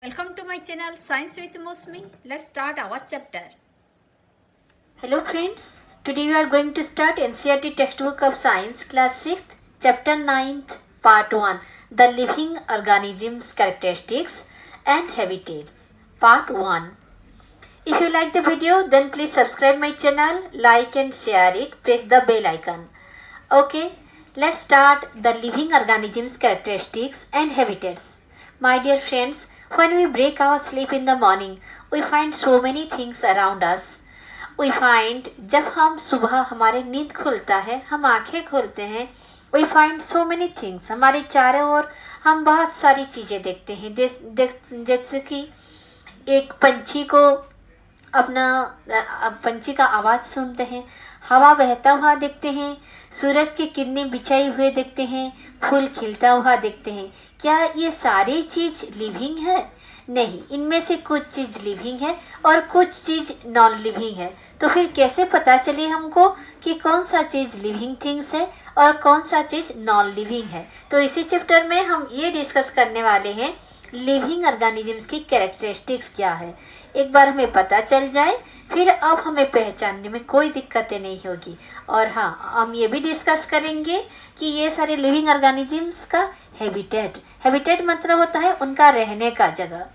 Welcome to my channel Science with Mosmi. Let's start our chapter. Hello friends, today we are going to start NCERT textbook of Science class 6th chapter 9th part 1 The Living Organisms Characteristics and Habitats part 1. If you like the video then please subscribe my channel, like and share it, press the bell icon. Okay, let's start the living organisms characteristics and habitats. My dear friends, when we break our sleep in the morning, we find so many things around us. We find जब हम सुबह हमारे नींद खुलता है, हम आंखें खोलते हैं, we find so many things. हमारे चारों ओर हम बहुत सारी चीज़ें देखते हैं. जैसे कि एक पंछी को पंछी का आवाज़ सुनते हैं, हवा बहता हुआ देखते हैं, सूरज की किरणें बिछाई हुए देखते हैं, फूल खिलता हुआ देखते हैं. क्या ये सारी चीज़ लिविंग है? नहीं, इनमें से कुछ चीज़ लिविंग है और कुछ चीज़ नॉन लिविंग है. तो फिर कैसे पता चले हमको कि कौन सा चीज़ लिविंग थिंग्स है और कौन सा चीज़ नॉन लिविंग है? तो इसी चैप्टर में हम ये डिस्कस करने वाले हैं लिविंग ऑर्गेनिजम्स की कैरेक्टरिस्टिक्स क्या है. एक बार हमें पता चल जाए फिर अब हमें पहचानने में कोई दिक्कतें नहीं होगी. और हाँ, हम ये भी डिस्कस करेंगे कि ये सारे लिविंग ऑर्गेनिजम्स का हैबिटेट मतलब होता है उनका रहने का जगह.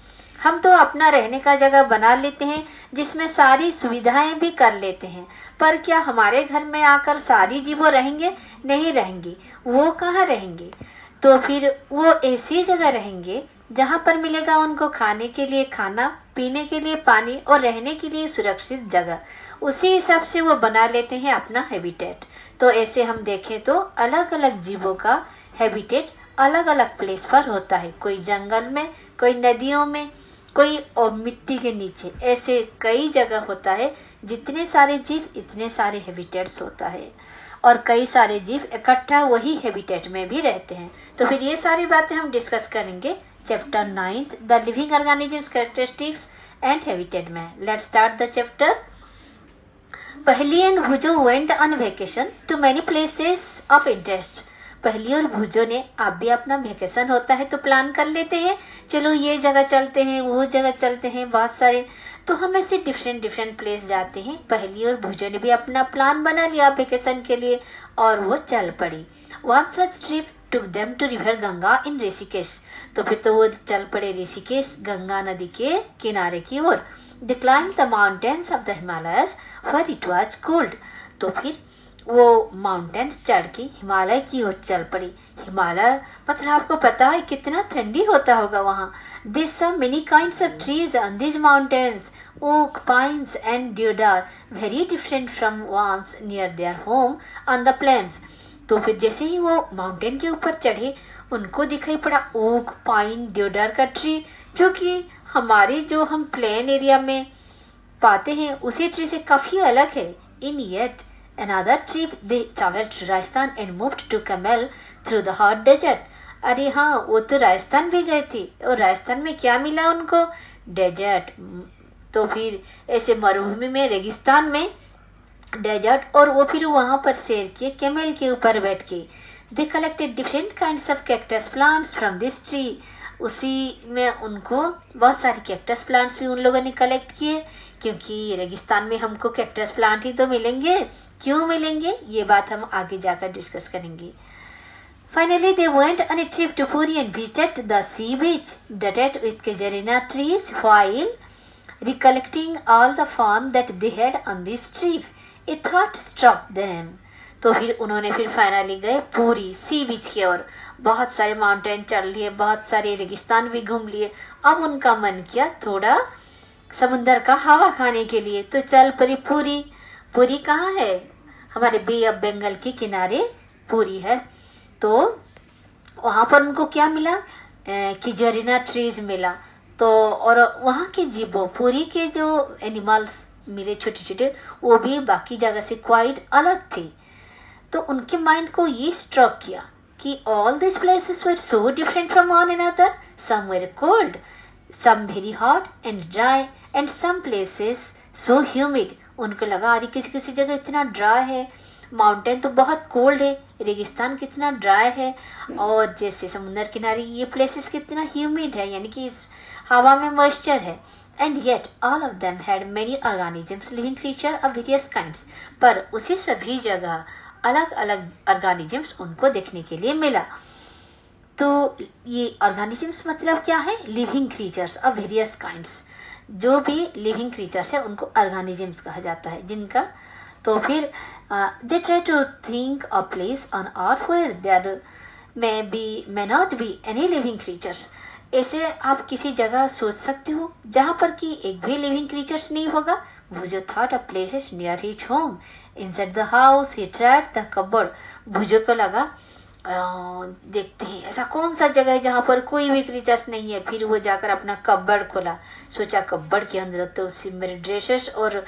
हम तो अपना रहने का जगह बना लेते हैं जिसमें सारी सुविधाएं भी कर लेते हैं, पर क्या हमारे घर में आकर सारी जीवों रहेंगे? नहीं रहेंगी. वो कहाँ रहेंगे? तो फिर वो ऐसी जगह रहेंगे जहाँ पर मिलेगा उनको खाने के लिए खाना, पीने के लिए पानी और रहने के लिए सुरक्षित जगह. उसी हिसाब से वो बना लेते हैं अपना हैबिटेट. तो ऐसे हम देखें तो अलग अलग जीवों का हैबिटेट अलग अलग प्लेस पर होता है. कोई जंगल में, कोई नदियों में, कोई और मिट्टी के नीचे. ऐसे कई जगह होता है. जितने सारे जीव इतने सारे हैबिटेट्स होता है और कई सारे जीव इकट्ठा वही हैबिटेट में भी रहते हैं. तो फिर ये सारी बातें हम डिस्कस करेंगे chapter 9 the living organisms characteristics and habitat में. Let's start the chapter. Paheli and Bhujo went on vacation to many places of interest. Paheli और भुजो ने, आप भी अपना वेकेशन होता है तो प्लान कर लेते हैं, चलो ये जगह चलते हैं, वो जगह चलते हैं, बहुत सारे. तो हम ऐसे डिफरेंट प्लेस जाते हैं. पहली और भुजो ने भी अपना प्लान बना लिया वेकेशन के लिए और वो चल पड़ी. One such trip took them to river Ganga in Rishikesh. तो फिर तो वो चल पड़े ऋषिकेश, गंगा नदी के किनारे की ओर. They climb the mountains of the Himalayas for it was cold. तो फिर वो माउंटेन्स चढ़ के हिमालय की ओर चल पड़ी. हिमालय मतलब आपको पता है कितना ठंडी होता होगा वहाँ. They saw many kinds of trees on this mountains, oak, pines and deodar, very different from ones near their home on the plains. तो फिर जैसे ही वो माउंटेन के ऊपर चढ़े उनको दिखाई पड़ा ओक, पाइन, ड्यूडार का ट्री, जो कि हमारे जो हम प्लेन एरिया में पाते हैं उसी ट्री से काफ़ी अलग है. In yet another trip they traveled to Rajasthan and moved to Camel through the hot desert. अरे हाँ, वो तो राजस्थान भी गए थे और राजस्थान में क्या मिला उनको? डेजर्ट. तो फिर ऐसे मरुभूमि में, रेगिस्तान में डेजर्ट, और वो फिर वहाँ पर सैर किए कैमल के ऊपर बैठ के. They collected different kinds of cactus plants from this tree. उसी में उनको बहुत सारे कैक्टस प्लांट्स भी उन लोगों ने कलेक्ट किए, क्योंकि रेगिस्तान में हमको कैक्टस प्लांट ही तो मिलेंगे. क्यों मिलेंगे ये बात हम आगे जाकर डिस्कस करेंगे. Finally, they went on a trip to Puri and visited the sea beach, dotted with casuarina trees, while recollecting all the fun that they had on this trip. A thought struck them. तो फिर उन्होंने फिर finally गए पूरी सी बीच की ओर. बहुत सारे mountain चढ़ लिए, बहुत सारे रेगिस्तान भी घूम लिए. अब उनका मन किया थोड़ा समुंदर का हवा खाने के लिए, तो चल पड़ी पूरी. पूरी कहाँ है? हमारे बे ऑफ बंगाल के किनारे पूरी है. तो वहाँ पर उनको क्या मिला? किजरिना ट्रीज मिला. तो और वहाँ के जीवों, पूरी के जो एनिमल्स मिले छोटे छोटे, वो भी बाकी जगह से क्वाइट अलग थे. तो उनके माइंड को ये स्ट्रोक किया कि all this places were so different from one another. Some were cold, some very hot and dry, and some places so humid. उनको लगा अरे किसी किसी जगह इतना ड्राई है, माउंटेन तो बहुत कोल्ड है, रेगिस्तान कितना ड्राई है, और जैसे समुद्र किनारे ये प्लेसेस कितना ह्यूमिड है, यानी कि हवा में मॉइस्चर है। And yet all of them had many organisms, living creature of various kinds. पर उसी सभी जगह अलग अलग ऑर्गेनिजम्स उनको देखने के लिए मिला। तो ये ऑर्गेनिजम्स मतलब क्या है? Living creatures of various kinds. जो भी लिविंग क्रीचर्स है उनको ऑर्गेनिजम्स कहा जाता है, जिनका। तो फिर they try to think a place on earth where there may not be any living creatures. ऐसे आप किसी जगह सोच सकते हो जहाँ पर कि एक भी लिविंग क्रीचर्स नहीं होगा। Bhujo thought of places near his home inside the house he tried the cupboard. Bhujo को लगा देखते हैं ऐसा कौन सा जगह है जहाँ पर कोई भी क्रीचर्स नहीं है। फिर वो जाकर अपना कबर्ड खोला, सोचा कबर्ड के अंदर तो उसी मेरे ड्रेसेस और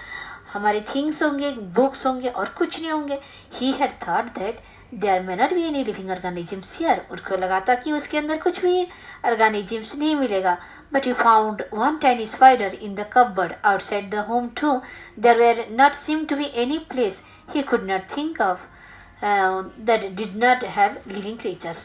हमारे थिंग्स होंगे, बुक्स होंगे और कुछ नहीं होंगे। He had thought that there may not be any living organisms here. उनको लगा था कि उसके अंदर कुछ भी ऑर्गेनिजम्स नहीं मिलेगा। But he found one tiny spider in the cupboard outside the home too. There were not seem to be any place he could not think of that did not have living creatures।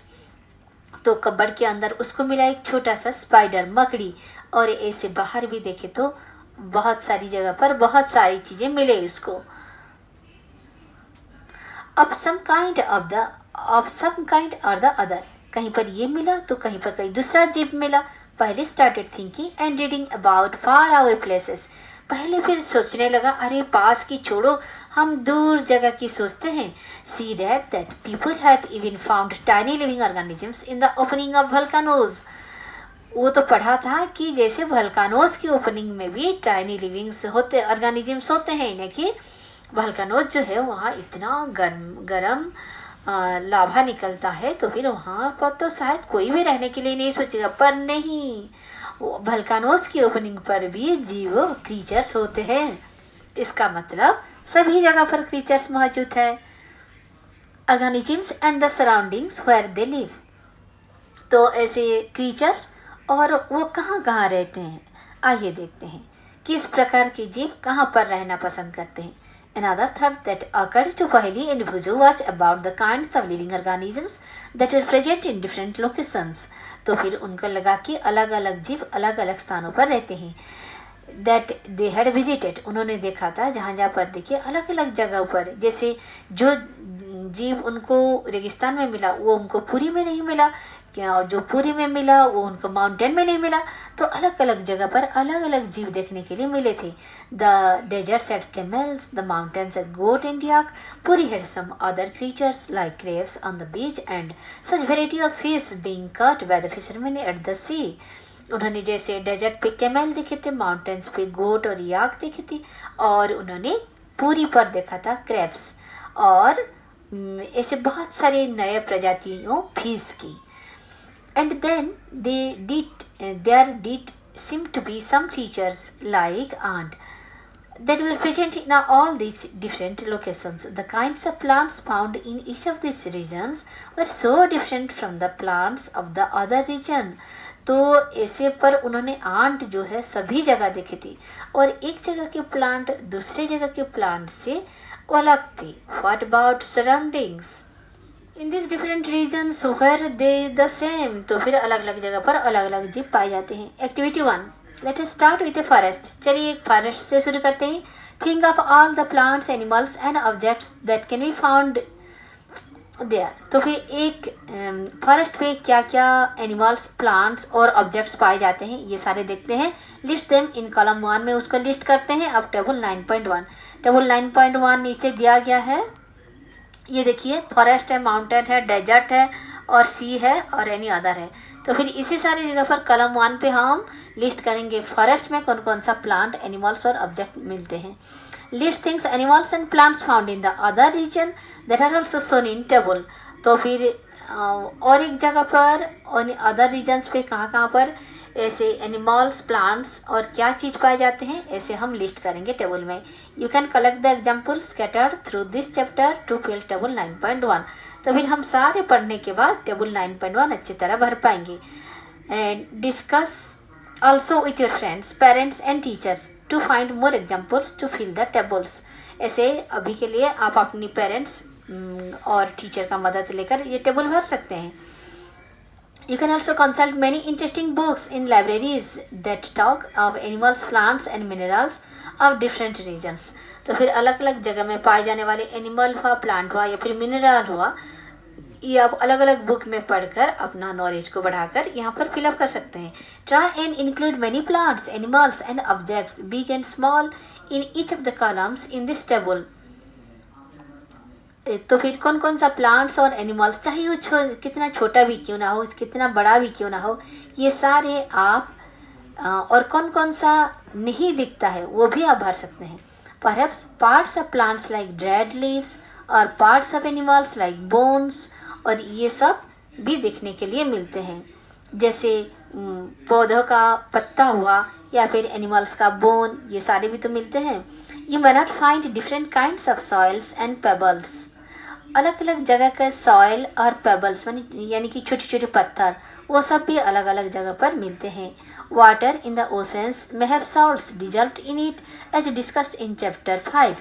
तो cupboard के अंदर उसको मिला एक छोटा सा spider, मकड़ी। और ऐसे बाहर भी देखे तो बहुत सारी जगह पर बहुत सारी चीजें मिले उसको। of some kind or the other। कहीं पर ये मिला तो कहीं पर कहीं दूसरा जीव मिला। पहले started thinking and reading about far away places। पहले फिर सोचने लगा, अरे पास की छोड़ो, हम दूर जगह की सोचते हैं। See read that people have even found tiny living organisms in the opening of volcanoes। वो तो पढ़ा था कि जैसे वल्कानोज की ओपनिंग में भी टाइनी लिविंग्स होते, ऑर्गेनिजम्स होते हैं। इन्हें कि वल्कानोज जो है वहाँ इतना गरम लावा निकलता है, तो फिर वहाँ पर तो शायद कोई भी रहने के लिए नहीं सोचेगा। पर नहीं, वल्कानोज की ओपनिंग पर भी जीव क्रीचर्स होते हैं। इसका मतलब सभी जगह पर क्रीचर्स मौजूद है। Organisms and the surroundings where they live. तो ऐसे क्रीचर्स और वो कहाँ कहाँ रहते हैं, आइए देखते हैं किस प्रकार के जीव कहाँ पर रहना पसंद करते हैं। Another thought that occurred to Paheli and Bhuju was about the kinds of living organisms that are present in different locations। तो फिर उनको लगा कि अलग अलग जीव अलग अलग स्थानों पर रहते हैं। That they had visited। उन्होंने देखा था जहाँ जहाँ पर देखिए अलग अलग जगह पर। जैसे जो जीव उनको रेगिस्तान में मिला वो उनको पुरी में नहीं मिला, क्या जो पुरी में मिला वो उनको माउंटेन में नहीं मिला। तो अलग अलग जगह पर अलग अलग जीव देखने के लिए मिले थे। The deserts at camels, the mountains at goat and yak. Puri had some other creatures like crabs on the beach and such variety of fish being cut by the fisherman at the sea. उन्होंने जैसे desert पे camel देखे थे, mountains पे गोट और याक देखे थे, और उन्होंने पुरी पर देखा था क्रैब्स और ऐसे बहुत सारे नए प्रजातियों फिश की। And then there did seem to be some creatures like ant that were present in all these different locations। The kinds of plants found in each of these regions were so different from the plants of the other region। तो ऐसे पर उन्होंने aunt जो है सभी जगह देखे थे और एक जगह के प्लांट दूसरे जगह के प्लांट से अलग थे। What about surroundings? In these different regions were they the same। तो फिर अलग अलग जगह पर अलग अलग जीव पाए जाते हैं। Activity 1, let us start with a forest। चलिए एक फॉरेस्ट से शुरू करते हैं। Think of all the plants, animals and objects that can be found there। तो फिर एक फॉरेस्ट पे क्या क्या एनिमल्स, प्लांट्स और ऑब्जेक्ट्स पाए जाते हैं ये सारे देखते हैं। लिस्ट देम इन कॉलम 1 में उसको लिस्ट करते हैं। अब टेबल 9.1, टेबल 9.1 नीचे दिया गया है। ये देखिए फॉरेस्ट है, माउंटेन है, डेजर्ट है और सी है और एनी अदर है। तो फिर इसी सारी जगह पर कॉलम 1 पे हम लिस्ट करेंगे फॉरेस्ट में कौन कौन सा प्लांट, एनिमल्स और ऑब्जेक्ट मिलते हैं। List things animals and plants found in the other region that are also shown in table. तो फिर और एक जगह पर और अदर रीजन्स पे कहाँ कहाँ पर ऐसे एनिमल्स, प्लांट्स और क्या चीज़ पाए जाते हैं ऐसे हम लिस्ट करेंगे टेबल में। You can collect the example scattered through this chapter to fill table 9.1। तो फिर हम सारे पढ़ने के बाद टेबल 9.1 अच्छी तरह भर पाएंगे। And discuss also with your friends, parents and teachers to find more examples to fill the tables. ऐसे अभी के लिए आप अपनी पेरेंट्स और टीचर का मदद लेकर ये टेबल भर सकते हैं। You can also consult many interesting books in libraries that talk of animals, plants and minerals of different regions. तो फिर अलग अलग जगह में पाए जाने वाले एनिमल हुआ, प्लांट हुआ या फिर मिनरल हुआ, ये आप अलग अलग बुक में पढ़कर अपना नॉलेज को बढ़ाकर यहाँ पर फिलअप कर सकते हैं. Try and include many plants, animals and objects big and small in each of the columns in this table. तो फिर कौन कौन सा प्लांट्स और एनिमल्स, चाहे वो कितना छोटा भी क्यों ना हो, कितना बड़ा भी क्यों ना हो, ये सारे आप और कौन कौन सा नहीं दिखता है वो भी आप भर सकते हैं. Perhaps parts of plants like dried leaves और parts of animals like bones, और ये सब भी देखने के लिए मिलते हैं. जैसे पौधों का पत्ता हुआ या फिर एनिमल्स का बोन, ये सारे भी तो मिलते हैं. You may not find different kinds of soils and pebbles. अलग अलग जगह के सॉइल और पेबल्स यानी कि छोटे छोटे पत्थर, वो सब भी अलग अलग जगह पर मिलते हैं. Water in the oceans may have salts dissolved in it as discussed in chapter 5.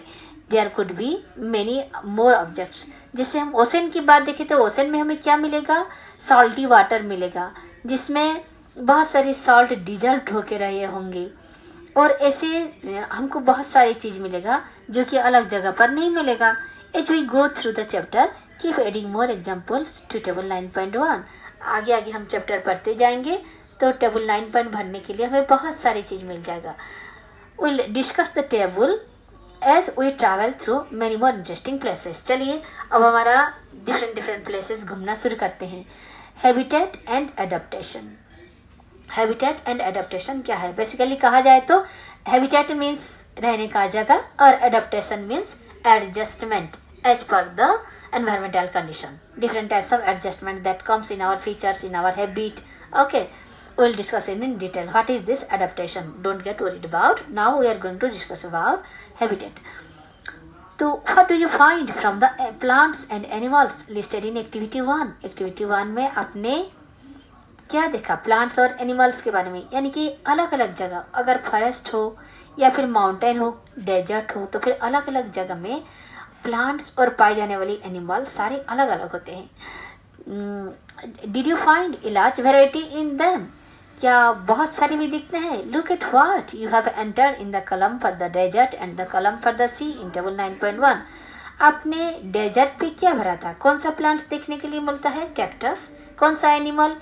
There could be many more objects. जैसे हम ओशन की बात देखें तो ओशन में हमें क्या मिलेगा, सॉल्टी वाटर मिलेगा जिसमें बहुत सारे सॉल्ट डिजॉल्व होके रहे होंगे. और ऐसे हमको बहुत सारी चीज़ मिलेगा जो कि अलग जगह पर नहीं मिलेगा. As we go through the chapter, keep adding more examples to table 9.1. आगे आगे हम चैप्टर पढ़ते जाएंगे तो टेबल 9 भरने के लिए हमें बहुत सारी चीज़ मिल जाएगा. We'll discuss the table as we travel through many more interesting places. चलिए अब हमारा different places घूमना शुरू करते हैं. Habitat and adaptation. Habitat and adaptation क्या है? बेसिकली कहा जाए तो habitat means रहने का जगह और adaptation means adjustment as per the environmental condition. Different types of adjustment that comes in our features, in our habit. Okay, we'll discuss it in detail. What is this adaptation? Don't get worried about. Now we are going to discuss about habitat. So what do you find from the plants and animals listed in activity 1? Activity 1 में आपने क्या देखा plants और animals के बारे में, यानी कि अलग अलग जगह, अगर फॉरेस्ट हो या फिर माउंटेन हो, डेजर्ट हो, तो फिर अलग अलग जगह में प्लांट्स और पाए जाने वाली एनिमल सारे अलग अलग होते हैं. Did you find a large variety in them? क्या बहुत सारे भी दिखते हैं? Look at what you have entered in the column for the desert and the column for the sea in table 9.1. आपने डेजर्ट पे क्या भरा था? कौन सा प्लांट्स देखने के लिए मिलता है? कैक्टस. कौन सा एनिमल?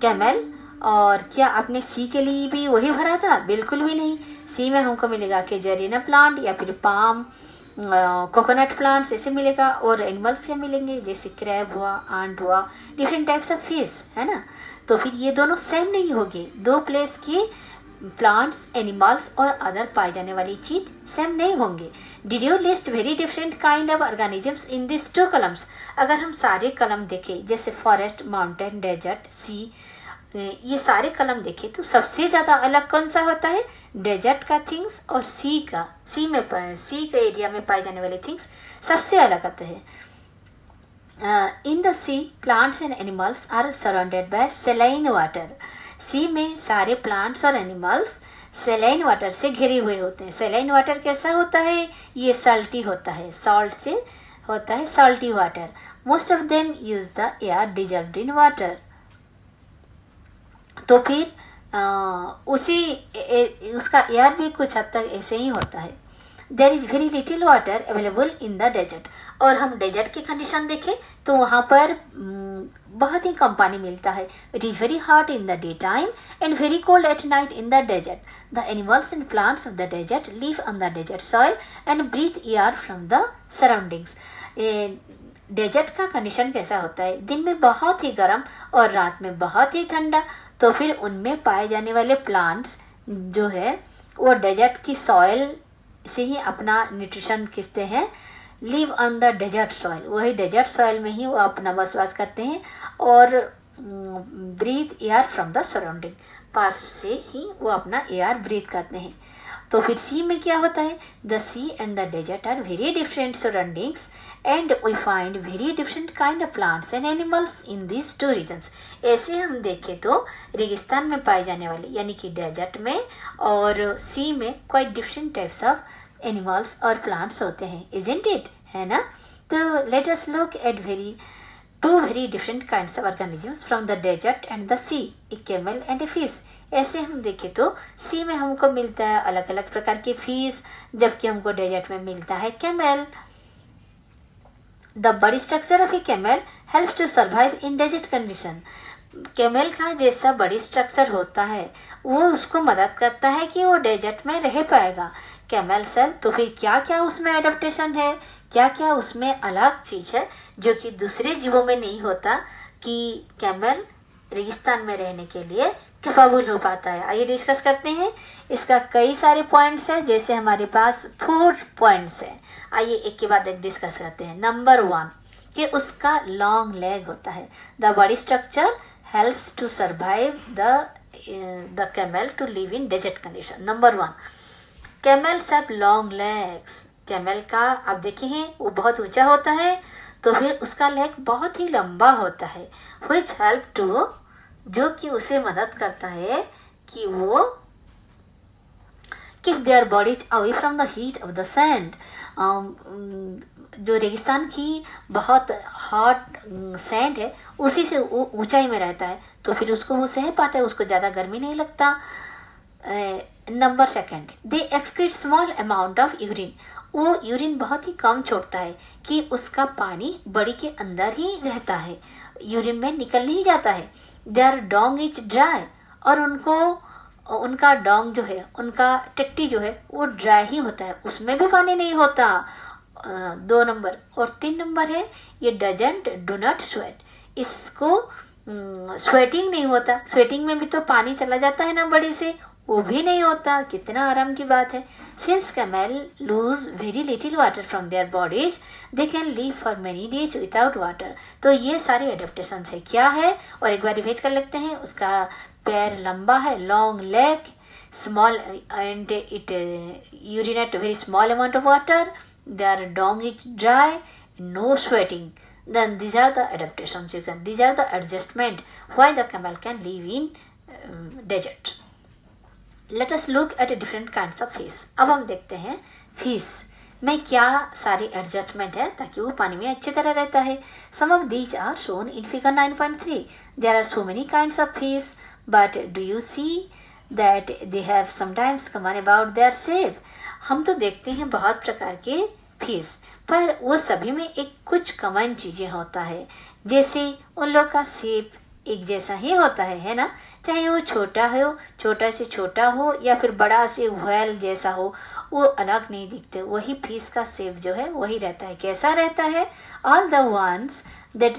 कैमल. और क्या आपने सी के लिए भी वही भरा था? बिल्कुल भी नहीं. सी में हमको मिलेगा केजरीना प्लांट या फिर पाम, कोकोनट प्लांट्स ऐसे मिलेगा. और एनिमल्स क्या मिलेंगे? जैसे क्रैब हुआ, आंट हुआ, डिफरेंट टाइप्स ऑफ फिश, है ना. तो फिर ये दोनों सेम नहीं होंगे. दो प्लेस की प्लांट्स, एनिमल्स और अदर पाई जाने वाली चीज सेम नहीं होंगे. Did you list very different kind of organisms in this 2 columns? अगर हम सारे कलम देखें, जैसे फॉरेस्ट, माउंटेन, डेजर्ट, सी, ये सारे कलम देखें तो सबसे ज़्यादा अलग कौन सा होता है? डेजर्ट का थिंग्स और सी का. सी के एरिया में पाए जाने वाले थिंग्स सबसे अलग आते हैं. In the sea plants and animals are surrounded by saline water. Sea में सारे प्लांट्स और एनिमल्स सेलाइन वाटर से घिरे हुए होते हैं. सेलाइन वाटर कैसा होता है? ये सल्टी होता है, सॉल्ट से होता है, salty water. Most of them use the air dissolved in water. तो फिर उसका एयर भी कुछ हद तक ऐसे ही होता है. There is very little water available in the desert. और हम डेजर्ट की कंडीशन देखें तो वहाँ पर बहुत ही कम पानी मिलता है. It is very hot in the day time and very cold at night in the desert. The animals and plants of the desert live on the desert soil and breathe air from the surroundings. Desert का condition कैसा होता है? दिन में बहुत ही गर्म और रात में बहुत ही ठंडा. तो फिर उनमें पाए जाने वाले प्लांट्स जो है वो डेजर्ट की सॉइल से ही अपना न्यूट्रिशन खींचते हैं. Live on the desert soil, वही डेजर्ट सॉइल में ही वो अपना बसवास करते हैं. और breathe air from the surrounding, पास से ही वो अपना एयर ब्रीथ करते हैं. तो फिर सी में क्या होता है? The sea and the desert are very different surroundings and we find very different kind of plants and animals in this 2 regions. ऐसे हम देखें तो रेगिस्तान में पाए जाने वाले यानी कि डेजर्ट में और सी में quite different types of animals और प्लांट्स होते हैं. Isn't it? है ना. तो let us look at very two very different kinds of organisms from the desert and the sea, a camel and a fish. ऐसे हम देखें तो सी में हमको मिलता है अलग अलग प्रकार के फिश, जबकि हमको डेजर्ट में मिलता है camel. The body structure of a camel helps to survive in desert condition. Camel का जैसा बॉडी स्ट्रक्चर होता है वो उसको मदद करता है कि वो डेजर्ट में रह पाएगा। कैमल सब तो फिर क्या क्या उसमें एडेप्टेशन है, क्या क्या उसमें अलग चीज़ है जो कि दूसरे जीवों में नहीं होता कि कैमल रेगिस्तान में रहने के लिए कैपेबल हो पाता है। आइए डिस्कस करते हैं। इसका कई सारे पॉइंट्स हैं, जैसे हमारे पास 4 पॉइंट्स हैं। आइए एक के बाद एक डिस्कस करते हैं। नंबर 1 कि उसका लॉन्ग लेग होता है। The body structure helps to survive the camel to live in desert condition. Number 1 camels have long legs. Camel का आप देखे हैं वो बहुत ऊंचा होता है, तो फिर उसका लेग बहुत ही लंबा होता है। विच हेल्प टू, जो कि उसे मदद करता है कि वो keep their bodies away from the heat of the sand. जो रेगिस्तान की बहुत हॉट सैंड है उसी से वो ऊंचाई में रहता है, तो फिर उसको वो सह पाता है, उसको ज़्यादा गर्मी नहीं लगता। Number 2 they excrete small amount of urine. वो यूरिन बहुत ही कम छोड़ता है कि उसका पानी बॉडी के अंदर ही रहता है, यूरिन में निकल नहीं जाता है। देयर डोंग इज ड्राई, और उनका डोंग जो है, उनका टट्टी जो है वो ड्राई ही होता है, उसमें भी पानी नहीं होता। 2 नंबर। और 3 नंबर है ये डजंट डू नॉट स्वेट। इसको स्वेटिंग नहीं होता, स्वेटिंग में भी तो पानी चला जाता है ना बॉडी से, वो भी नहीं होता। कितना आराम की बात है। Since camel lose very little water from their bodies they can live for many days without water. तो ये सारी एडेप्टेशन है क्या है, और एक बार रिवाइज कर लेते हैं। उसका पैर लंबा है, long leg, small and it urinate very small amount of water, there dung is dry, no sweating. Then these are the adaptations these are the adjustment why the camel can live in desert. Let us look at different kinds of fish. अब हम देखते हैं fish में क्या सारी adjustment है ताकि वो पानी में अच्छी तरह रहता है। Some of these are shown in figure 9.3. There are so many kinds of fish, but do you see that they have sometimes common about their shape? हम तो देखते हैं बहुत प्रकार के फिश, पर वो सभी में एक कुछ कॉमन चीज़ें होता है, जैसे उन लोग का शेप एक जैसा ही होता है ना। चाहे वो छोटा से छोटा हो या फिर बड़ा से व्हेल जैसा हो, वो अलग नहीं दिखते। वही फिश का शेप जो है वही रहता है। कैसा रहता है? All the ones that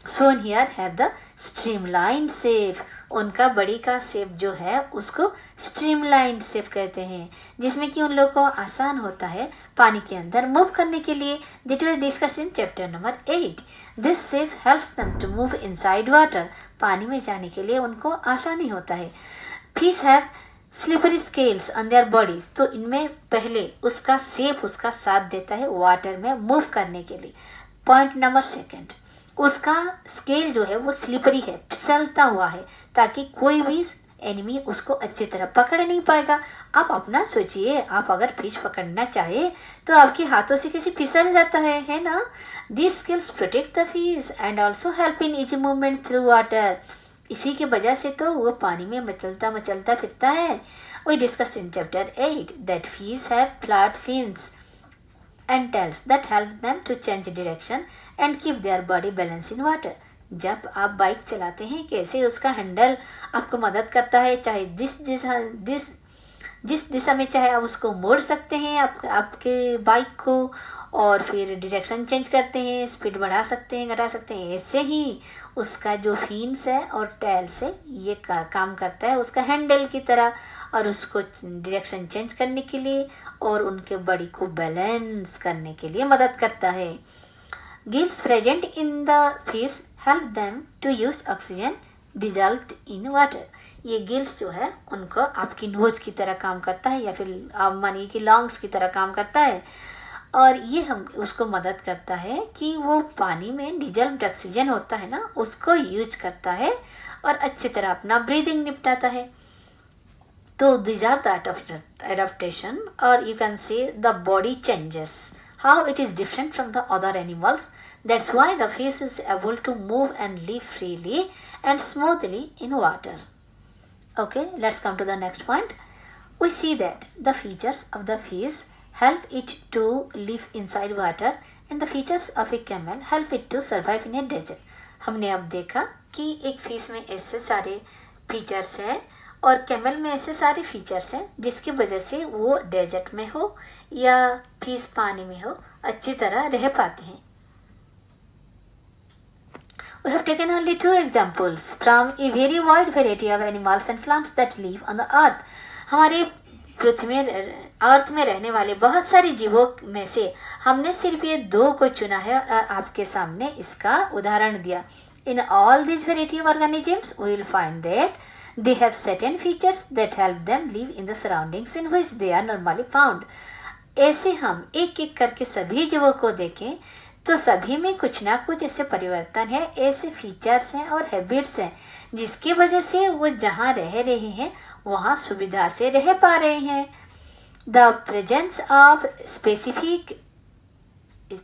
shown here have the streamlined shape. उनका बड़ी का शेप जो है उसको स्ट्रीमलाइन शेप कहते हैं, जिसमें कि उन लोगों को आसान होता है पानी के अंदर मूव करने के लिए। That was discussed in chapter number 8. This shape helps them to move inside water. पानी में जाने के लिए उनको आसानी होता है। Fish have slippery scales on their bodies. तो इनमें पहले उसका शेप उसका साथ देता है वाटर में मूव करने के लिए। पॉइंट नंबर 2, उसका स्केल जो है वो स्लिपरी है, फिसलता हुआ है, ताकि कोई भी एनिमी उसको अच्छी तरह पकड़ नहीं पाएगा। आप अपना सोचिए, आप अगर फिश पकड़ना चाहे तो आपके हाथों से कैसे फिसल जाता है ना। This skills protect the fish and also help in easy movement through water. इसी के वजह से तो वो पानी में मचलता फिरता है। We discussed in chapter 8 that fish have flat fins and tails that help them to change direction and keep their body balanced in water. जब आप बाइक चलाते हैं कैसे उसका हैंडल आपको मदद करता है, चाहे जिस दिशा में चाहे आप उसको मोड़ सकते हैं आपके बाइक को, और फिर डायरेक्शन चेंज करते हैं, स्पीड बढ़ा सकते हैं, घटा सकते हैं। ऐसे ही उसका जो फिन्स है और टेल्स है ये काम करता है उसका हैंडल की तरह, और उसको डायरेक्शन चेंज करने के लिए और उनके बॉडी को बैलेंस करने के लिए मदद करता है। Gills present in the fish help them to use oxygen dissolved in water. ये गिल्स जो है उनको आपकी नोज की तरह काम करता है, या फिर आप मानिए कि लंग्स की तरह काम करता है, और ये हम उसको मदद करता है कि वो पानी में डिजॉल्व्ड ऑक्सीजन होता है ना उसको यूज करता है और अच्छी तरह अपना ब्रीदिंग निपटाता है। तो these are the adaptation, or you can say the body changes. How it is different from the other animals? That's why the fish is able to move and live freely and smoothly in water. Okay, let's come to the next point. We see that the features of the fish help it to live inside water and the features of a camel help it to survive in a desert. हमने अब देखा कि एक fish में ऐसे सारे features हैं और कैमल में ऐसे सारे फीचर्स हैं जिसकी वजह से वो डेजर्ट में हो या फिश पानी में हो अच्छी तरह रह पाते हैं. We have taken only 2 examples from a very wide variety of animals and plants that live on the earth. हमारे पृथ्वी में अर्थ में रहने वाले बहुत सारे जीवों में से हमने सिर्फ ये 2 को चुना है और आपके सामने इसका उदाहरण दिया. In all these variety of organisms, we will find that they have certain features that help them live in the surroundings in which they are normally found. ऐसे हम एक एक करके सभी जीवों को देखें तो सभी में कुछ ना कुछ ऐसे परिवर्तन है, ऐसे फीचर्स हैं और हैबिट्स हैं जिसकी वजह से वो जहाँ रह रहे हैं वहाँ सुविधा से रह पा रहे हैं. The presence of specific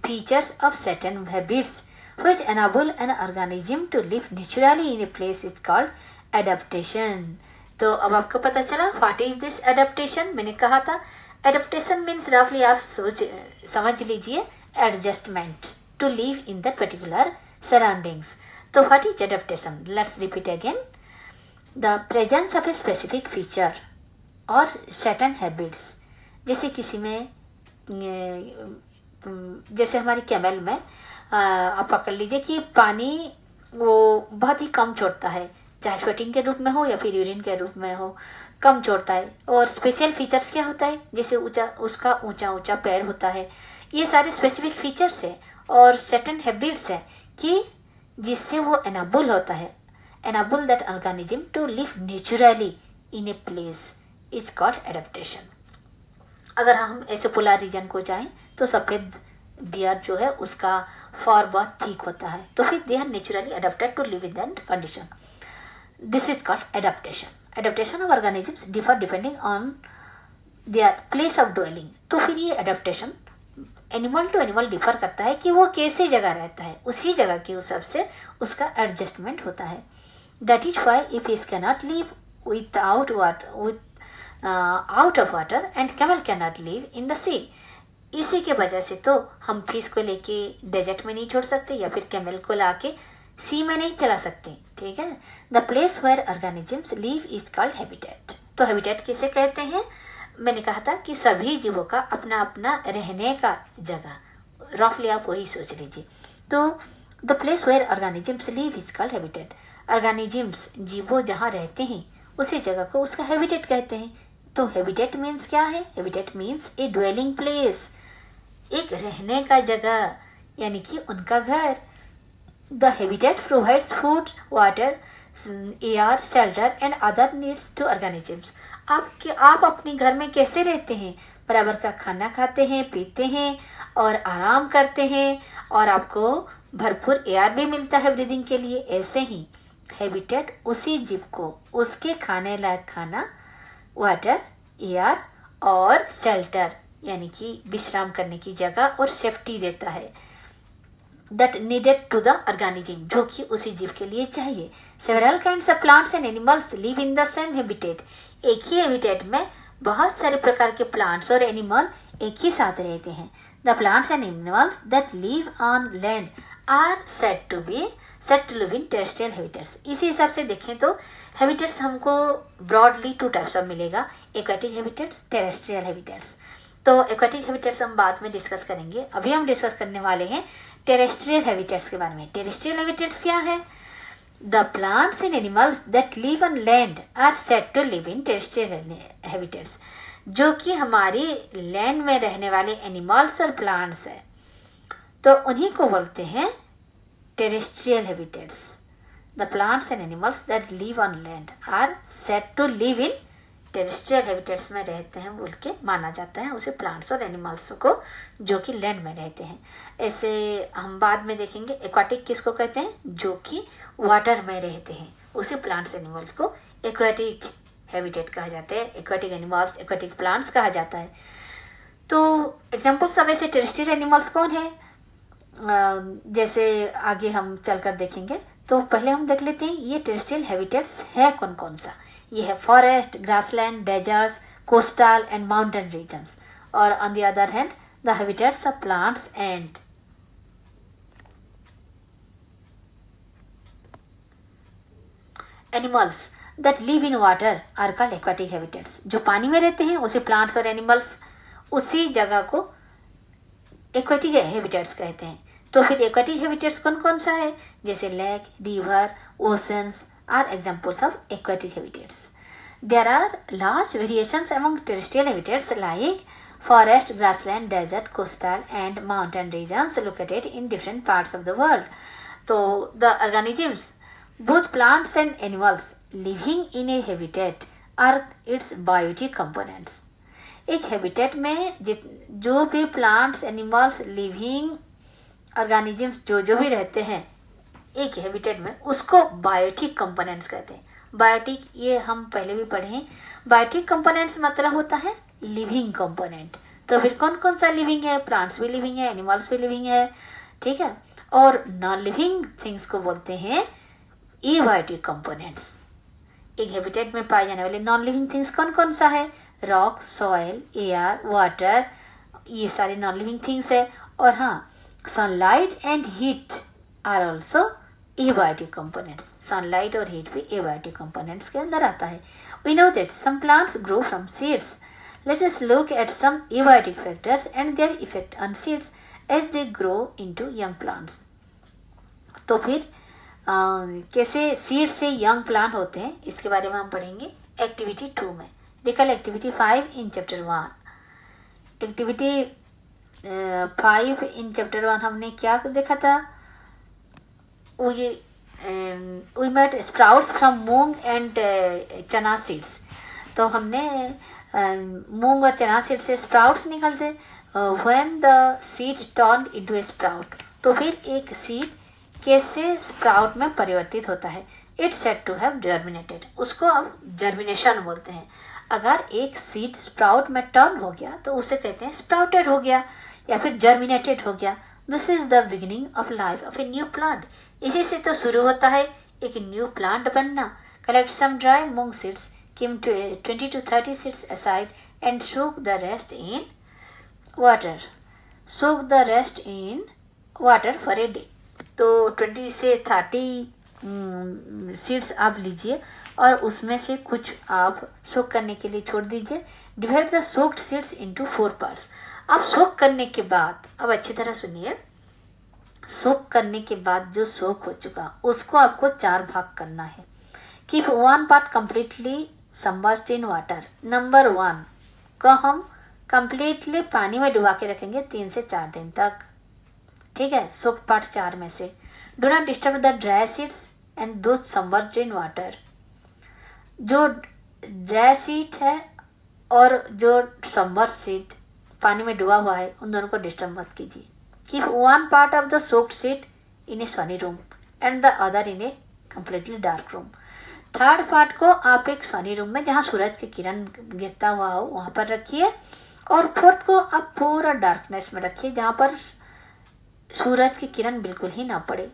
features of certain habits which enable an organism to live naturally in a place is called adaptation. तो अब आपको पता चला what is this adaptation. मैंने कहा था adaptation means roughly आप समझ लीजिए adjustment to live in that particular surroundings. तो what is adaptation? Let's repeat again. The presence of a specific feature or certain habits. जैसे किसी में जैसे हमारी कैमल में आप पकड़ लीजिए कि पानी वो बहुत ही कम छोड़ता है, चाहे स्वेटिंग के रूप में हो या फिर यूरिन के रूप में हो, कम छोड़ता है. और स्पेशल फीचर्स क्या होता है, जैसे उसका ऊंचा पैर होता है. ये सारे स्पेसिफिक फीचर्स है और सर्टेन हैबिट्स है कि जिससे वो एनाबल होता है, enable that organism to live naturally in a place is called adaptation. अगर हम ऐसे पोलर रीजन को जाएं तो सफ़ेद बियर जो है उसका फॉर बहुत थिक होता है, तो फिर they are naturally adapted to live in that condition. This is called adaptation. Adaptation of organisms differ depending on their place of dwelling. तो फिर ये adaptation animal to animal differ करता है कि वो कैसे जगह रहता है, उसी जगह के हिसाब से उसका एडजस्टमेंट होता है. That is why a fish cannot live without water out of water and camel cannot live in the sea. इसी के वजह से तो हम फिश को लेके डेजर्ट में नहीं छोड़ सकते या फिर कैमल को लाके सी में नहीं चला सकते. ठीक है. The place where organisms live is called habitat. तो हैबिटेट किसे कहते हैं, मैंने कहा था कि सभी जीवों का अपना अपना रहने का जगह, रफली आप वही सोच लीजिए. तो the place where organisms live is called habitat. Organisms जीवो जहाँ रहते हैं उसी जगह को उसका हैबिटेट कहते हैं. तो हैबिटेट मीन्स क्या है, हैबिटेट मीन्स ए ड्वेलिंग प्लेस, एक रहने का जगह यानी कि उनका घर. The habitat provides food, water, air, shelter and other needs to organisms. आप अपने घर में कैसे रहते हैं, बराबर का खाना खाते हैं, पीते हैं और आराम करते हैं और आपको भरपूर एयर भी मिलता है ब्रीदिंग के लिए. ऐसे ही हैबिटेट उसी जीव को उसके खाने लायक खाना, वाटर, एयर और शेल्टर यानी कि विश्राम करने की जगह और सेफ्टी देता है. That needed to the organism, जो कि उसी जीव के लिए चाहिए. Several kinds of plants and animals live in the same habitat. एक ही हैबिटेट में बहुत सारे प्रकार के प्लांट्स और एनिमल एक ही साथ रहते हैं. The plants and animals that live on land are said to live in terrestrial habitats. इसी हिसाब से देखें तो हैबिटेट्स हमको ब्रॉडली 2 टाइप्स ऑफ मिलेगा, एक्वाटिक हैबिटेट्स, टेरेस्ट्रियल हैबिटेट्स. तो एक्वाटिक हैबिटेट्स हम बाद में डिस्कस करेंगे. अभी हम डिस्कस करने वाले हैं टेरेस्ट्रियल हैबिटेट्स के बारे में. टेरेस्ट्रियल हैबिटेट्स क्या है, the plants and animals that live on land are said to live in terrestrial habitats. जो कि हमारी लैंड में रहने वाले एनिमल्स और प्लांट्स है तो उन्हीं को बोलते हैं terrestrial habitats. The plants and animals that live on land are said to live in terrestrial habitats में रहते हैं बोल के माना जाता है उसे प्लांट्स और एनिमल्स को जो कि लैंड में रहते हैं. ऐसे हम बाद में देखेंगे एक्वाटिक किसको कहते हैं, जो कि वाटर में रहते हैं, उसे प्लांट्स एनिमल्स को एक्वाटिक हैबिटेट कहा जाता है, एक्वाटिक एनिमल्स, एक्वाटिक प्लांट्स कहा जाता है. तो एग्जाम्पल्स ऑफ ऐसे टेरेस्ट्रियल एनिमल्स कौन है, जैसे आगे हम चलकर देखेंगे। तो पहले हम देख लेते हैं ये टेरेस्ट्रियल हैबिटेट्स है कौन कौन सा। ये है forest, grassland, deserts, coastal and mountain regions. और on the other hand the habitats of plants and animals that live in water are called aquatic habitats. जो पानी में रहते हैं उसे प्लांट्स और एनिमल्स उसी जगह को एक्वाटिक हैबिटेट्स कहते हैं। तो फिर एक्वाटिक हैबिटेट्स कौन कौन सा है, जैसे lake, river, oceans are examples of aquatic habitats. There are large variations among terrestrial habitats like forest, grassland, desert, coastal and mountain regions located in different parts of the world. So the organisms, both plants and animals living in a habitat are its biotic components. एक habitat में जो भी plants, animals, living organisms जो भी रहते हैं एक habitat में, उसको बायोटिक कंपोनेंट्स कहते हैं। बायोटिक ये हम पहले भी पढ़े हैं। बायोटिक कंपोनेंट्स मतलब होता है लिविंग कंपोनेंट। तो फिर कौन कौन सा लिविंग है, प्लांट्स भी लिविंग है, एनिमल्स भी लिविंग है, ठीक है। और नॉन लिविंग थिंग्स को बोलते हैं एबायोटिक कंपोनेंट्स। एक हैबिटेट में पाए जाने वाले नॉन लिविंग थिंग्स कौन कौन सा है, रॉक, सॉइल, एयर, वाटर, ये सारे नॉन लिविंग थिंग्स है। और हाँ, sunlight and heat are also abiotic components. Sunlight और हीट भी एबायोटिक कंपोनेंट्स के अंदर आता है। We know that some plants grow from seeds. Let us look at some abiotic factors and their effect on seeds as they grow into young plants. तो फिर कैसे seed से यंग प्लांट होते हैं इसके बारे में हम पढ़ेंगे एक्टिविटी 2 में। Recall activity 5 in chapter 1। Activity 5 in chapter 1 हमने क्या देखा था, वो ये we met sprouts from moong and chana seeds. तो हमने मूंग और चना सीड से स्प्राउट्स निकलते। When the seed turn into a sprout, तो फिर एक सीड कैसे स्प्राउट में परिवर्तित होता है। It's said to have germinated, उसको अब जर्मिनेशन बोलते हैं। अगर एक सीड स्प्राउट में टर्न हो गया तो उसे कहते हैं स्प्राउटेड हो गया या फिर जर्मिनेटेड हो गया। This is the beginning of life of a new plant. इसी से तो शुरू होता है एक न्यू प्लांट बनना। Collect some dry moong seeds, keep 20 to 30 seeds aside and soak the rest in water. Soak the rest in water for a day. तो 20 से 30 सीड्स आप लीजिए और उसमें से कुछ आप सोक करने के लिए छोड़ दीजिए। Divide the soaked seeds into 4 parts. अब सोक करने के बाद, अब अच्छी तरह सुनिए, सोक करने के बाद जो सोक हो चुका उसको आपको 4 भाग करना है। Keep 1 part completely submerged in water. Number 1 को हम कंप्लीटली पानी में डुबा के रखेंगे 3 से 4 दिन तक, ठीक है। सोक पार्ट 4 में से do not disturb the dry seeds and दो सबमर्ज्ड इन वाटर। जो ड्राई सीड है और जो सबमर्ज्ड सीड पानी में डुबा हुआ है उन दोनों को डिस्टर्ब मत कीजिए। Keep 1 part of the soaked seed in A Sunny room and the other in A completely dark room. 3rd part को आप एक सनी रूम में जहाँ सूरज की किरण गिरता हुआ हो वहाँ पर रखिए। और 4th को आप पूरा डार्कनेस में रखिए जहाँ पर सूरज की किरण बिल्कुल ही ना पड़े।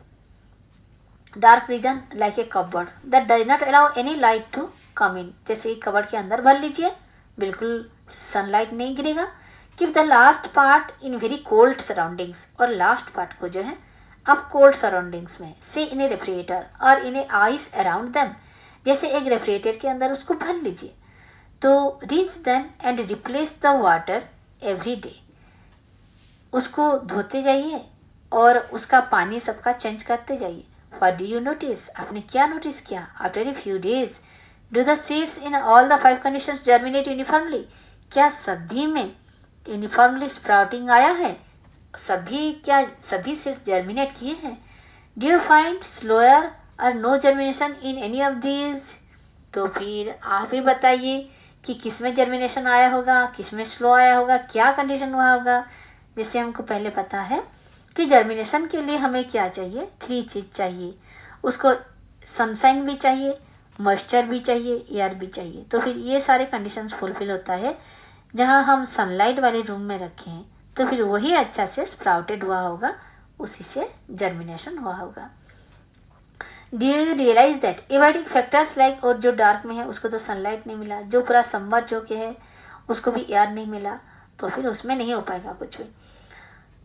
Dark region like a cupboard that does not allow any light to come in. जैसे कबर्ड के अंदर भर लीजिए, बिल्कुल सनलाइट नहीं गिरेगा। Keep the last part in very cold surroundings. और लास्ट पार्ट को जो है आप कोल्ड सराउंडिंग्स में से इन ए रेफ्रिजरेटर और इन ए आइस अराउंड देम। जैसे एक रेफ्रिजरेटर के अंदर उसको भर लीजिए। तो rinse them and replace the water every day. उसको धोते जाइए और उसका पानी सबका चेंज करते जाइए। व्हाट डू यू नोटिस, आपने क्या नोटिस किया? After a few days do the seeds in all the 5 conditions germinate uniformly. क्या सभी में यूनिफॉर्मली स्प्राउटिंग आया है? क्या सभी सीड्स जर्मिनेट किए हैं? Do you find slower or no germination in any of these? तो फिर आप ही बताइए कि किस में जर्मिनेशन आया होगा, किस में स्लो आया होगा, क्या कंडीशन हुआ होगा। जैसे हमको पहले पता है कि जर्मिनेशन के लिए हमें क्या चाहिए, 3 चीज़ चाहिए। उसको सनशाइन भी चाहिए, मॉइस्चर भी चाहिए, एयर भी चाहिए। तो फिर ये सारे कंडीशंस फुलफिल होता है जहाँ हम सनलाइट वाले रूम में रखे हैं तो फिर वही अच्छा से स्प्राउटेड हुआ होगा, उसी से जर्मिनेशन हुआ होगा। Do you realise that abiotic factors like, और जो डार्क में है उसको तो सनलाइट नहीं मिला, जो पूरा समर जो के है उसको भी एयर नहीं मिला, तो फिर उसमें नहीं हो पाएगा कुछ भी।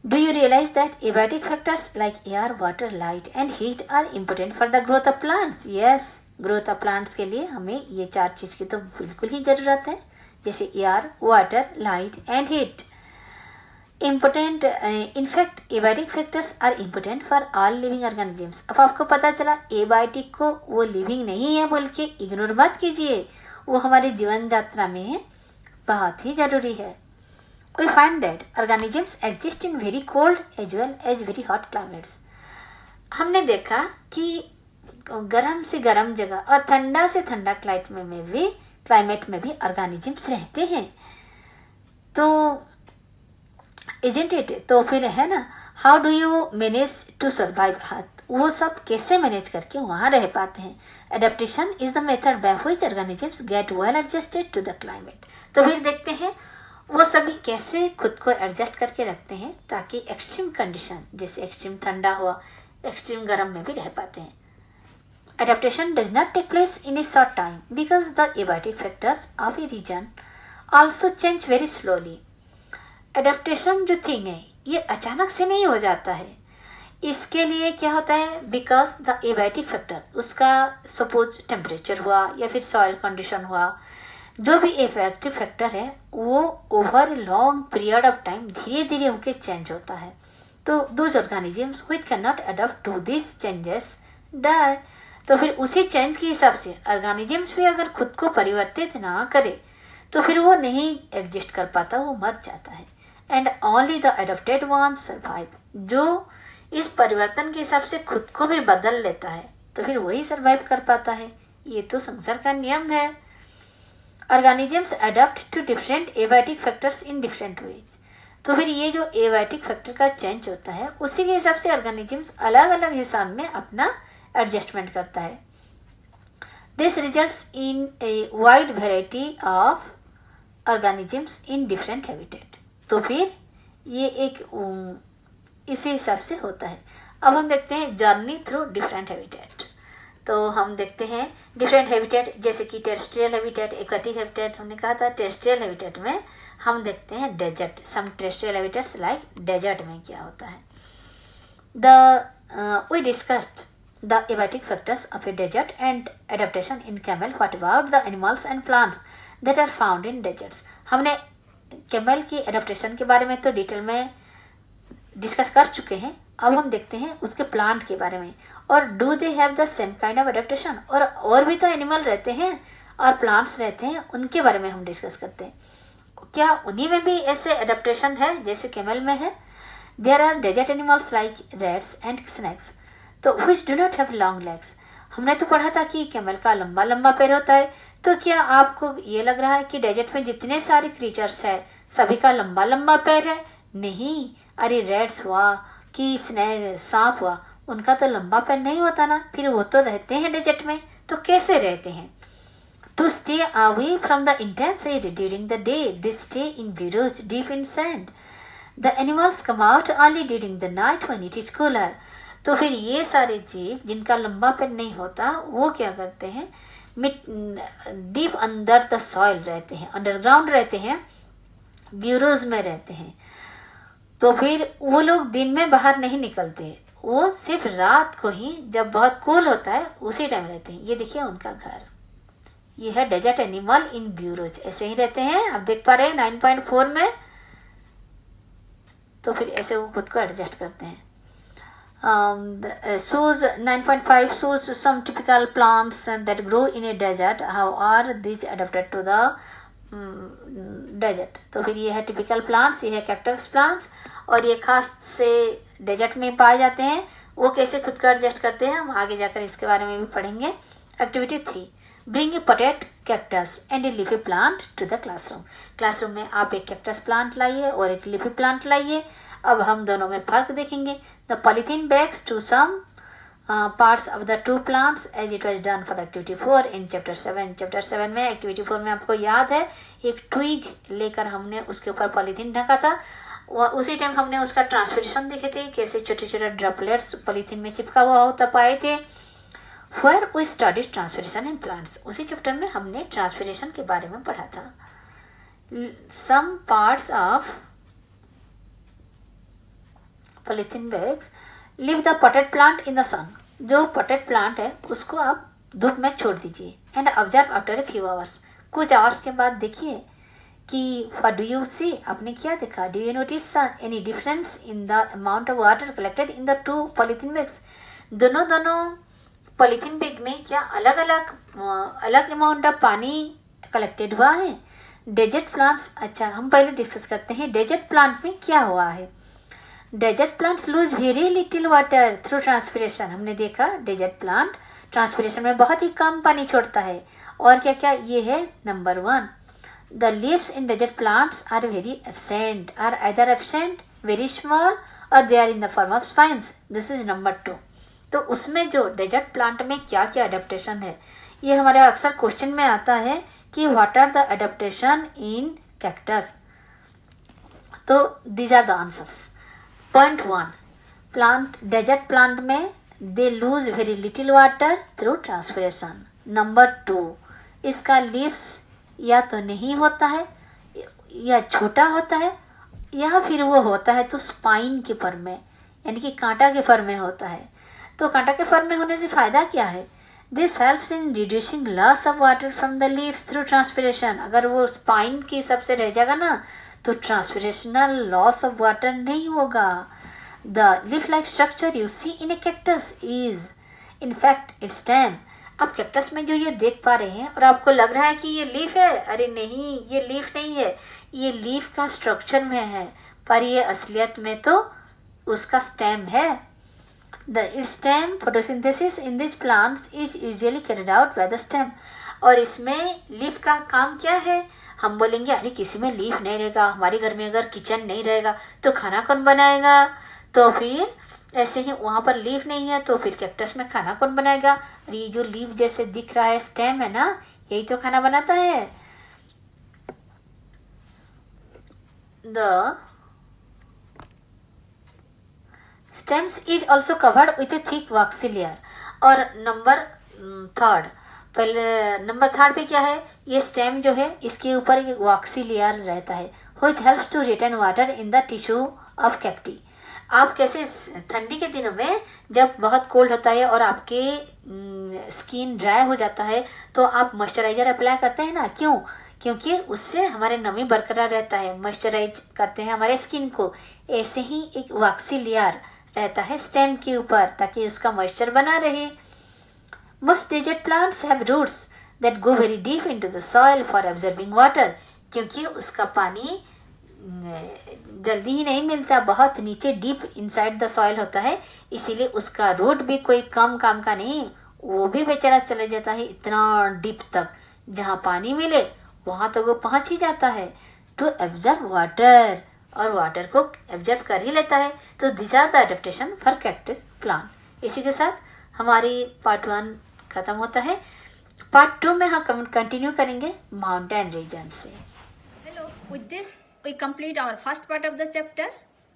Do you realise that abiotic factors like air, water, light and heat are important for the growth of plants. Yes, growth of plants के लिए हमें ये 4 चीज़ की तो बिल्कुल ही ज़रूरत है, जैसे air, water, light and heat. Important, in fact abiotic factors are important for all living organisms. अब आपको पता चला एबायोटिक को वो लिविंग नहीं है बोल के इग्नोर मत कीजिए, वो हमारी जीवन यात्रा में बहुत ही जरूरी है। We find that organisms exist in very cold as well as very hot climates. हमने देखा कि गर्म से गर्म जगह और ठंडा से ठंडा क्लाइमेट में भी ऑर्गेनिजम्स रहते हैं। तो isn't it? तो फिर है ना, how do you manage to survive, वो सब कैसे मैनेज करके वहाँ रह पाते हैं। Adaptation is the method by which organisms get well adjusted to the climate. तो फिर देखते हैं वो सभी कैसे खुद को एडजस्ट करके रखते हैं ताकि एक्सट्रीम कंडीशन, जैसे एक्सट्रीम ठंडा हुआ, एक्सट्रीम गर्म में भी रह पाते हैं। Adaptation does not take place in a short time because the abiotic factors of a region also change very slowly. Adaptation जो थिंग है ये अचानक से नहीं हो जाता है। इसके लिए क्या होता है, बिकॉज द एबायोटिक फैक्टर, उसका सपोज टेम्परेचर हुआ या फिर सॉइल कंडीशन हुआ, जो भी एबायोटिक फैक्टर है वो over long period of time धीरे धीरे होकर चेंज होता है। तो those organisms which can not adopt to this changes die. तो फिर उसी चेंज के हिसाब से ऑर्गेनिजम्स भी अगर खुद को परिवर्तित ना करे तो फिर वो नहीं एग्जिस्ट कर पाता, वो मर जाता है। And only the adopted ones survive, जो इस परिवर्तन के हिसाब से खुद को भी बदल लेता है तो फिर वही सर्वाइव कर पाता है। ये तो संसार का नियम है। Organisms adopt to different abiotic factors in different ways. तो फिर ये जो एबायोटिक फैक्टर का चेंज होता है उसी के हिसाब से ऑर्गेनिजम्स अलग अलग हिसाब में अपना एडजस्टमेंट करता है। This results in a wide variety of organisms in different habitat. तो फिर ये एक इसी हिसाब से होता है। अब हम देखते हैं जर्नी थ्रू डिफरेंट हैबिटेट। तो हम देखते हैं डिफरेंट हैबिटेट, जैसे कि टेरेस्ट्रियल हैबिटेट, एक्वाटिक हैबिटेट। हमने कहा था टेरेस्ट्रियल हैबिटेट में हम देखते हैं desert, some terrestrial habitats like desert में क्या होता है। We discussed the abiotic factors of a desert and adaptation in camel. What about the animals and plants that are found in deserts. हमने camel की एडेप्टेशन के बारे में तो डिटेल में डिस्कस कर चुके हैं। अब हम देखते हैं उसके प्लांट के बारे में, और do they have the same kind of adaptation. और भी तो एनिमल रहते हैं और प्लांट्स रहते हैं, उनके बारे में हम डिस्कस करते हैं, क्या उन्हीं में भी ऐसे एडेप्टेशन है जैसे कैमल में है। There are desert animals like rats and snakes, तो which do not have long legs. हमने तो पढ़ा था कि कैमल का लंबा लंबा पैर होता है, तो क्या आपको ये लग रहा है कि डेजर्ट में जितने सारे क्रीचर्स है सभी का लंबा लंबा पैर है? नहीं, अरे रैट्स हुआ कि सांप हुआ, उनका तो लंबा पैर नहीं होता ना, फिर वो तो रहते हैं डेजर्ट में, तो कैसे रहते हैं? To stay away from the intense heat during the day, they stay in burrows deep in sand. The animals come out only during the night when it is cooler. तो फिर ये सारे जीव जिनका लंबा पैर नहीं होता वो क्या करते हैं, डीप अंदर द सॉइल रहते हैं, अंडरग्राउंड रहते हैं, ब्यूरोज में रहते हैं। तो फिर वो लोग दिन में बाहर नहीं निकलते, वो सिर्फ रात को ही जब बहुत कूल होता है उसी टाइम रहते हैं। ये देखिए उनका घर, ये है डेजर्ट एनिमल इन ब्यूरोज, ऐसे ही रहते हैं। आप देख पा रहे हैं 9.4 में, तो फिर ऐसे वो खुद को एडजस्ट करते हैं। shows 9.5 shows some typical plants that grow in a desert. How are these adapted to the desert? तो फिर ये है टिपिकल प्लांट्स, ये है कैक्टस प्लांट्स, और ये खास से डेजर्ट में पाए जाते हैं। वो कैसे खुद को एडजस्ट करते हैं हम आगे जाकर इसके बारे में भी पढ़ेंगे। Activity 3, bring a potato cactus and a leafy plant to the classroom. Classroom में आप एक कैक्टस प्लांट लाइए और एक लीफी प्लांट लाइए। अब हम दोनों में फर्क देखेंगे। The polythene bags to some parts of the two plants as it was done for activity 4 in chapter 7। Chapter 7 में एक्टिविटी 4 में आपको याद है एक ट्विग लेकर हमने उसके ऊपर पॉलीथीन ढका था। उसी टाइम हमने उसका ट्रांसपिरेशन देखे थे, कैसे छोटे छोटे ड्रॉपलेट्स पॉलीथीन में चिपका हुआ होता पाए थे। Where we studied transpiration in plants, उसी चैप्टर में हमने ट्रांसपिरेशन के बारे में पढ़ा था। Some parts of polythene bags leave the potted plant in the sun, जो potted plant है उसको आप धूप में छोड़ दीजिए। And observe after a few hours, कुछ आवर्स के बाद देखिए कि what do you see, आपने क्या देखा। Do you notice any difference in the amount of water collected in the two polythene bags, दोनों पॉलीथीन बैग में क्या अलग अलग अमाउंट ऑफ पानी कलेक्टेड हुआ है। डेजर्ट प्लांट्स, अच्छा हम पहले डिस्कस करते हैं डेजर्ट प्लांट में क्या हुआ है। Desert plants lose very little water through transpiration, हमने देखा डेजर्ट प्लांट ट्रांसपिरेशन में बहुत ही कम पानी छोड़ता है। और क्या क्या ये है, number 1, the leaves in desert plants are very absent, are either absent, very small, और they are in the form of spines. This is number 2। तो उसमें जो डेजर्ट प्लांट में क्या क्या अडेप्टेशन है, ये हमारे अक्सर क्वेश्चन में आता है कि what are the adaptation in cactus. तो these are the answers. Point 1, plant desert plant में they lose very little water through transpiration. Number 2, इसका लीव्स या तो नहीं होता है या छोटा होता है, या फिर वो होता है तो स्पाइन के फर में, यानी कि कांटा के फर में होता है। तो कांटा के फर में होने से फायदा क्या है, this helps in reducing loss of water from the leaves through transpiration. अगर वो स्पाइन के हिसाब से रह जाएगा ना तो ट्रांसपिरेशनल लॉस ऑफ वाटर नहीं होगा। The leaf like structure you see in a cactus is in fact its stem. आप कैक्टस में जो ये देख पा रहे हैं और आपको लग रहा है कि ये लीफ है, अरे नहीं ये लीफ नहीं है, ये लीफ का स्ट्रक्चर में है, पर ये असलियत में तो उसका स्टेम है। The stem photosynthesis in these plants is usually carried out by the stem। और इसमें लीफ का काम क्या है, हम बोलेंगे अरे किसी में लीफ नहीं रहेगा, हमारे घर में अगर किचन नहीं रहेगा तो खाना कौन बनाएगा। तो फिर ऐसे ही वहाँ पर लीफ नहीं है तो फिर कैक्टस में खाना कौन बनाएगा। अरे ये जो लीफ जैसे दिख रहा है स्टेम है ना, यही तो खाना बनाता है। The stems is also covered with a thick waxy layer। और नंबर 3, पहले नंबर 3 पे क्या है, ये स्टेम जो है इसके ऊपर एक वॉक्सी लेयर रहता है which helps to retain water in the tissue of cacti। आप कैसे ठंडी के दिनों में जब बहुत कोल्ड होता है और आपके स्किन ड्राई हो जाता है तो आप मॉइस्चराइजर अप्लाई करते हैं ना, क्यों, क्योंकि उससे हमारे नमी बरकरार रहता है, मॉइस्चराइज करते हैं हमारे स्किन को। ऐसे ही एक वॉक्सी लेयर रहता है स्टेम के ऊपर ताकि उसका मॉइस्चर बना रहे। Most desert plants have roots that go very deep into the soil for absorbing water। क्योंकि उसका पानी जल्दी ही नहीं मिलता, बहुत नीचे डीप इनसाइड द सॉइल होता है, इसीलिए उसका रूट भी कोई कम काम का नहीं, वो भी बेचारा चले जाता है इतना डीप तक, जहाँ पानी मिले वहाँ तक वो पहुँच ही जाता है टू एब्जॉर्ब वाटर, और वाटर को एब्जॉर्ब कर ही लेता है। तो this are the adaptation for cactus plant. इसी के साथ हमारी पार्ट 1 खत्म होता है। पार्ट 2 में हम कंटिन्यू करेंगे माउंटेन रीजन से। Hello, with this we complete our first part of the chapter.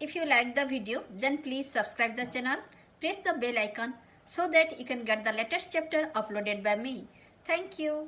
If you like the video, then please subscribe the channel, press the bell icon so that you can get the latest chapter uploaded by me. Thank you.